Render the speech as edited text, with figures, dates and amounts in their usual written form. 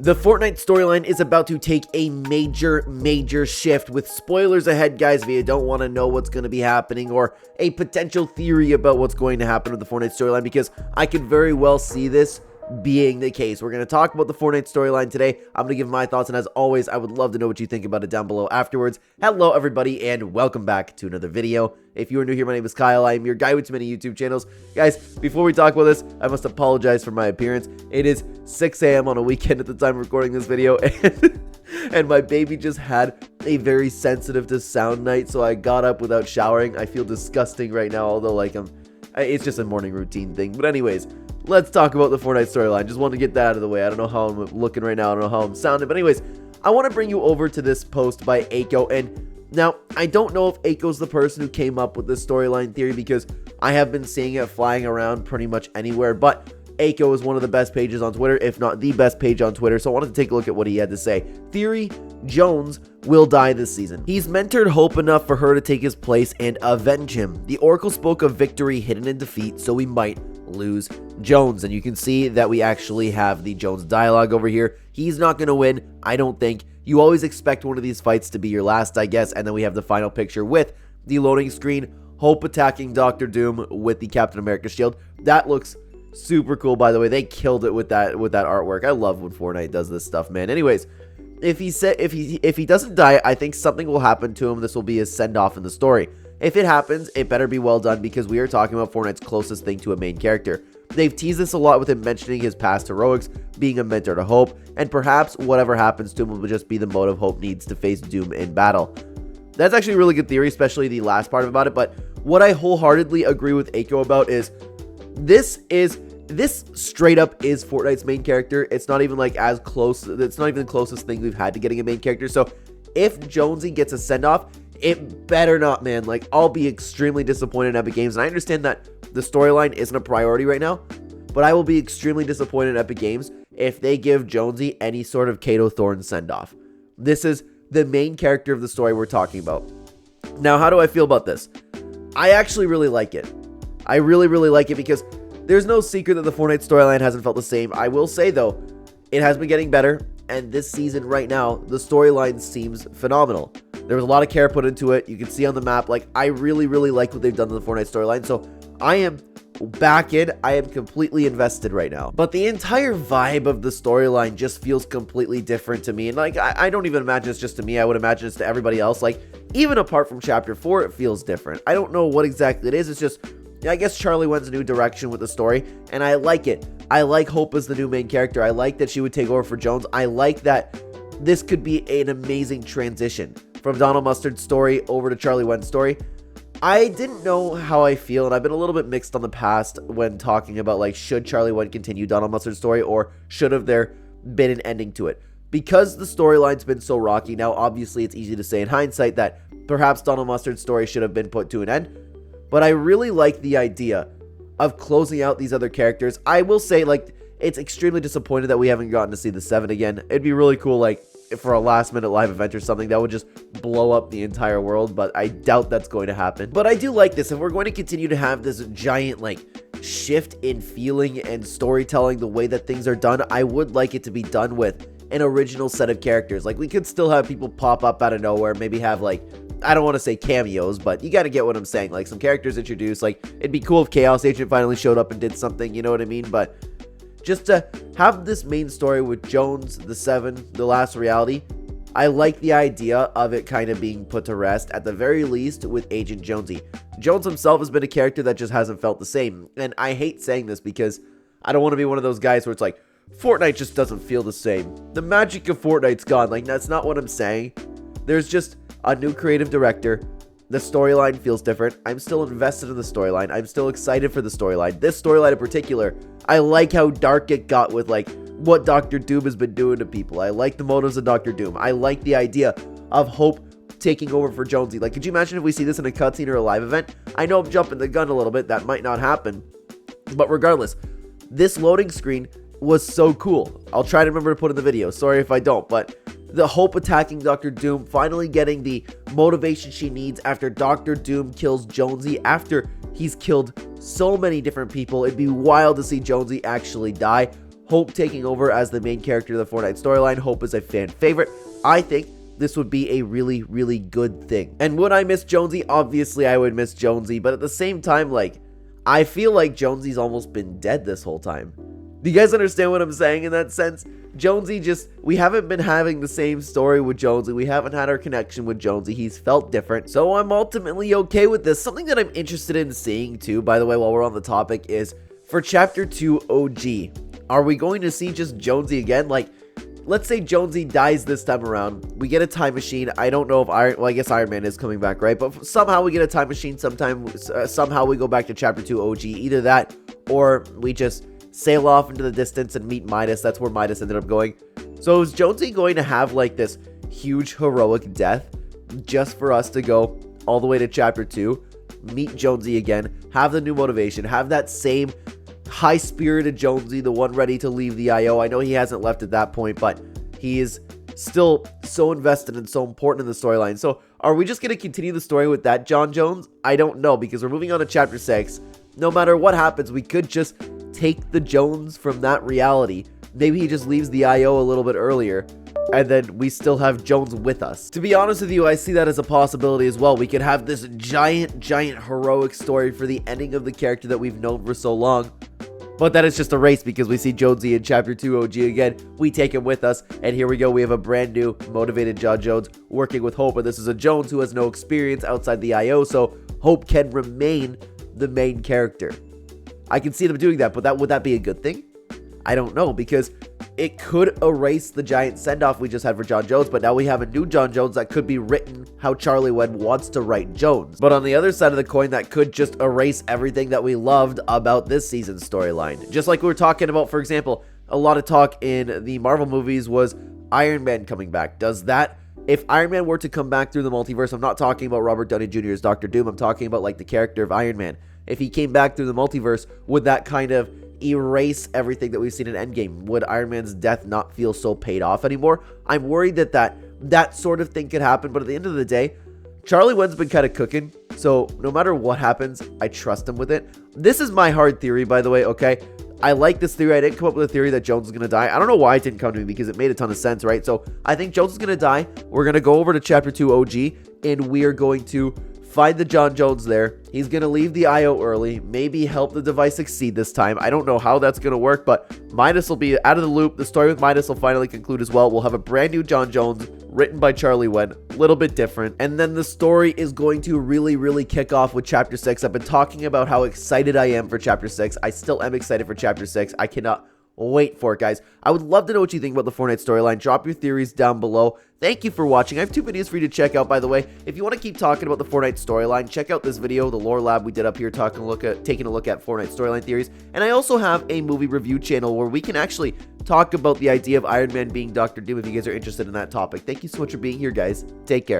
The Fortnite storyline is about to take a major shift, with spoilers ahead, guys, if you don't want to know what's going to be happening or a potential theory about what's going to happen with the Fortnite storyline, because I could very well see this being the case. We're going to talk about the Fortnite storyline today. I'm going to give my thoughts, and as always, I would love to know what you think about it down below afterwards. Hello, everybody, and welcome back to another video. If you are new here, my name is Kyle. I am your guy with too many YouTube channels. Guys, before we talk about this, I must apologize for my appearance. It is 6 a.m. on a weekend at the time of recording this video, and my baby just had a very sensitive to sound night, so I got up without showering. I feel disgusting right now, although it's just a morning routine thing. But anyways, let's talk about the Fortnite storyline. Just want to get that out of the way. I don't know how I'm looking right now. I don't know how I'm sounding. But anyways, I want to bring you over to this post by Aiko. And now, I don't know if Aiko's the person who came up with this storyline theory, because I have been seeing it flying around pretty much anywhere. But Aiko is one of the best pages on Twitter, if not the best page on Twitter. So I wanted to take a look at what he had to say. Theory: Jones will die this season. He's mentored Hope enough for her to take his place and avenge him. The Oracle spoke of victory hidden in defeat, so we might lose Jones. And you can see that we actually have the Jones dialogue over here. He's not going to win, I don't think. You always expect one of these fights to be your last, I guess. And then we have the final picture with the loading screen, Hope attacking Dr. Doom with the Captain America shield. That looks super cool, by the way. They killed it with that artwork. I love when Fortnite does this stuff, man. Anyways, if he doesn't die, I think something will happen to him. This will be his send-off in the story. If it happens, it better be well done, because we are talking about Fortnite's closest thing to a main character. They've teased this a lot with him mentioning his past heroics, being a mentor to Hope, and perhaps whatever happens to him will just be the motive Hope needs to face Doom in battle. That's actually a really good theory, especially the last part about it. But what I wholeheartedly agree with Aiko about is this straight up is Fortnite's main character. It's not even like as close. It's not even the closest thing we've had to getting a main character. So if Jonesy gets a send-off, it better not, man. Like, I'll be extremely disappointed in Epic Games. And I understand that the storyline isn't a priority right now, but I will be extremely disappointed in Epic Games if they give Jonesy any sort of Kato Thorne send-off. This is the main character of the story we're talking about. Now, how do I feel about this? I actually really like it. I really like it, because there's no secret that the Fortnite storyline hasn't felt the same. I will say, though, it has been getting better, and this season right now, the storyline seems phenomenal. There was a lot of care put into it. You can see on the map, like, I really like what they've done to the Fortnite storyline. So I am back in. I am completely invested right now. But the entire vibe of the storyline just feels completely different to me. And like, I don't even imagine it's just to me. I would imagine it's to everybody else. Like, even apart from Chapter 4, it feels different. I don't know what exactly it is. It's just, I guess Charlie went a new direction with the story, and I like it. I like Hope as the new main character. I like that she would take over for Jones. I like that this could be an amazing transition from Donald Mustard's story over to Charlie Wen's story. I didn't know how I feel, and I've been a little bit mixed on the past when talking about, like, should Charlie Wen continue Donald Mustard's story, or should have there been an ending to it? Because the storyline's been so rocky now, obviously it's easy to say in hindsight that perhaps Donald Mustard's story should have been put to an end. But I really like the idea of closing out these other characters. I will say, like, it's extremely disappointed that we haven't gotten to see the 7 again. It'd be really cool, like, for a last-minute live event or something that would just blow up the entire world, but I doubt that's going to happen. But I do like this, and we're going to continue to have this giant, like, shift in feeling and storytelling, the way that things are done. I would like it to be done with an original set of characters. Like, we could still have people pop up out of nowhere, maybe have, like, I don't want to say cameos, but you got to get what I'm saying. Like, some characters introduced. Like, it'd be cool if Chaos Agent finally showed up and did something, you know what I mean? But just to have this main story with Jones, the 7, the last reality, I like the idea of it kind of being put to rest, at the very least, with Agent Jonesy. Jones himself has been a character that just hasn't felt the same. And I hate saying this, because I don't want to be one of those guys where it's like, Fortnite just doesn't feel the same. The magic of Fortnite's gone. Like, that's not what I'm saying. There's just a new creative director. The storyline feels different. I'm still invested in the storyline. I'm still excited for the storyline. This storyline in particular, I like how dark it got with, like, what Dr. Doom has been doing to people. I like the motives of Dr. Doom. I like the idea of Hope taking over for Jonesy. Like, could you imagine if we see this in a cutscene or a live event? I know I'm jumping the gun a little bit. That might not happen. But regardless, this loading screen was so cool. I'll try to remember to put in the video. Sorry if I don't, but the Hope attacking Dr. Doom, finally getting the motivation she needs after Dr. Doom kills Jonesy, after he's killed so many different people. It'd be wild to see Jonesy actually die. Hope taking over as the main character of the Fortnite storyline. Hope is a fan favorite. I think this would be a really, really good thing. And would I miss Jonesy? Obviously, I would miss Jonesy, but at the same time, like, I feel like Jonesy's almost been dead this whole time. Do you guys understand what I'm saying in that sense? Jonesy we haven't been having the same story with Jonesy. We haven't had our connection with Jonesy. He's felt different. So I'm ultimately okay with this. Something that I'm interested in seeing too, by the way, while we're on the topic, is for Chapter 2 OG. Are we going to see just Jonesy again? Like, let's say Jonesy dies this time around. We get a time machine. I don't know if I guess Iron Man is coming back, right? But somehow we get a time machine somehow we go back to Chapter 2 OG. Either that or we just sail off into the distance and meet Midas. That's where Midas ended up going. So is Jonesy going to have like this huge heroic death just for us to go all the way to Chapter 2, meet Jonesy again, have the new motivation, have that same high-spirited Jonesy, the one ready to leave the IO? I know he hasn't left at that point, but he is still so invested and so important in the storyline. So are we just going to continue the story with that John Jones? I don't know, because we're moving on to Chapter 6. No matter what happens, we could just take the Jones from that reality. Maybe he just leaves the IO a little bit earlier, and then we still have Jones with us. To be honest with you, I see that as a possibility as well. We could have this giant heroic story for the ending of the character that we've known for so long. But that is just a race because we see Jonesy in Chapter 2 OG again. We take him with us, and here we go. We have a brand new motivated John Jones working with Hope, and this is a Jones who has no experience outside the IO, so Hope can remain the main character. I can see them doing that, but would that be a good thing? I don't know, because it could erase the giant send-off we just had for John Jones, but now we have a new John Jones that could be written how Charlie Wen wants to write Jones. But on the other side of the coin, that could just erase everything that we loved about this season's storyline. Just like we were talking about, for example, a lot of talk in the Marvel movies was Iron Man coming back. If Iron Man were to come back through the multiverse, I'm not talking about Robert Downey Jr. as Dr. Doom, I'm talking about like the character of Iron Man. If he came back through the multiverse, would that kind of erase everything that we've seen in Endgame? Would Iron Man's death not feel so paid off anymore? I'm worried that sort of thing could happen, but at the end of the day, Charlie Wen's been kind of cooking, so no matter what happens, I trust him with it. This is my hard theory, by the way, okay? I like this theory. I didn't come up with a theory that Jones is going to die. I don't know why it didn't come to me, because it made a ton of sense, right? So I think Jones is going to die. We're going to go over to Chapter 2 OG, and we are going to find the John Jones there. He's going to leave the IO early, maybe help the device succeed this time. I don't know how that's going to work, but Midas will be out of the loop. The story with Midas will finally conclude as well. We'll have a brand new John Jones written by Charlie Wen, a little bit different. And then the story is going to really kick off with Chapter 6. I've been talking about how excited I am for Chapter 6. I still am excited for Chapter 6. I cannot wait for it, guys. I would love to know what you think about the Fortnite storyline. Drop your theories down below. Thank you for watching. I have 2 videos for you to check out, by the way. If you want to keep talking about the Fortnite storyline, check out this video, the lore lab we did up here, taking a look at Fortnite storyline theories. And I also have a movie review channel where we can actually talk about the idea of Iron Man being Dr. Doom if you guys are interested in that topic. Thank you so much for being here, guys. Take care.